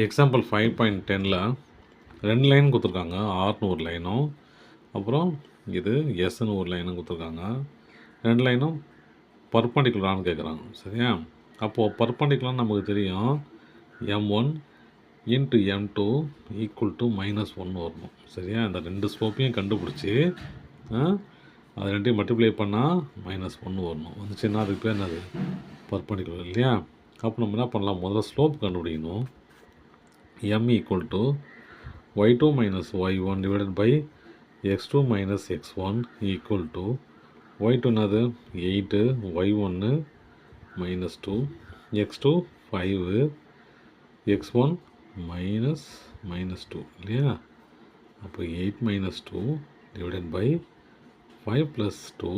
Example 5.10ல் 2 line கொடுத்துருக்காங்க. ஆர்னு ஒரு லைனும், அப்புறம் இது எஸ்ன்னு ஒரு லைனும் கொடுத்துருக்காங்க. 2 லைனும் பர்பண்டிகுலரானு கேட்குறாங்க. சரியா? அப்போது பர்பண்டிகுலர்னு நமக்கு தெரியும், m1 into m2 equal to -1 வரணும். சரியா? இந்த 2 ஸ்லோப்பையும் கண்டுபிடிச்சி அது ரெண்டையும் மல்டிப்ளை பண்ணால் -1 வரணும். வந்துச்சுன்னா அதுக்கு பேர் என்னது? பர்பண்டிகுலர் இல்லையா? அப்போ நம்ம என்ன பண்ணலாம், முதல்ல ஸ்லோப் கண்டுபிடிக்கணும். m equal to y2 minus y1 divided by x2 minus x1 equal to y2 என்னது 8, y1 -2, x2 5, x1 -2 இல்லையா? அப்போ 8 - 2 டிவைடட் பை 5 + 2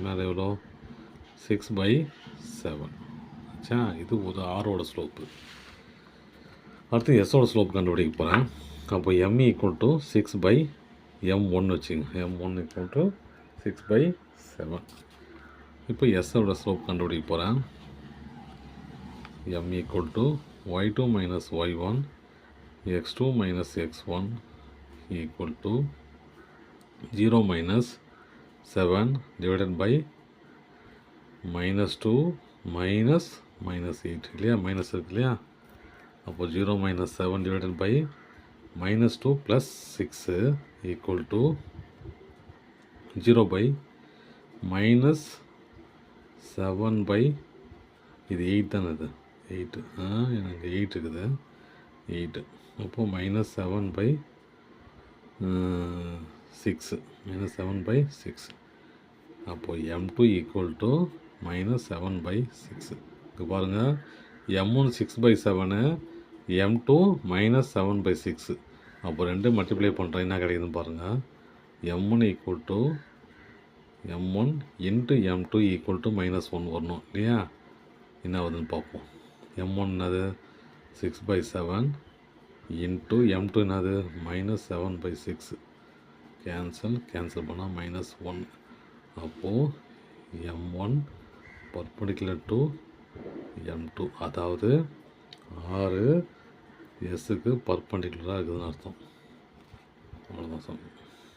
மேலே எவ்வளோ 6/7 ஆச்சா? இது ஒரு ஆரோட ஸ்லோப்பு. அடுத்து எஸ்ஸோட ஸ்லோப் கண்டுபிடிக்க போகிறேன். அப்போ m ஈக்குவல் டு 6/m1 வச்சுங்க. m1 equal to 6/7. இப்போ எஸ்ஸோட ஸ்லோப் கண்டுபிடிக்க போகிறேன். m equal to y2 minus y1 x2 minus x1 equal to 0 - 7 divided by -2 -8 இல்லையா? மைனஸ் இருக்கு இல்லையா? அப்போ 0 - 7 divided by -2 + 6 equal to 0 by -7 இது 8 தானே? இது 8 எனக்கு 8 இருக்குது 8. அப்போது -7/6 -7/6. அப்போது m2 ஈக்குவல் டு -7/6. இங்கே பாருங்கள், m1 6/7, m2 -7/6. அப்போ 2 மல்டிப்ளை பண்ணுறேன், என்ன கிடைக்குதுன்னு பாருங்கள். m1 equal to m1 into m2 equal to -1 வரணும் இல்லையா? என்ன வருதுன்னு பார்ப்போம். m1 என்னது 6/7 இன்ட்டு m2 என்னது -7/6. கேன்சல் பண்ணால் -1. அப்போது m1 பர்பண்டிகுலர் டு m2, அதாவது 6 எஸ்ஸுக்கு பர்பண்டிகுலராக இருக்குதுன்னு அர்த்தம். அவ்வளோதான் சார்.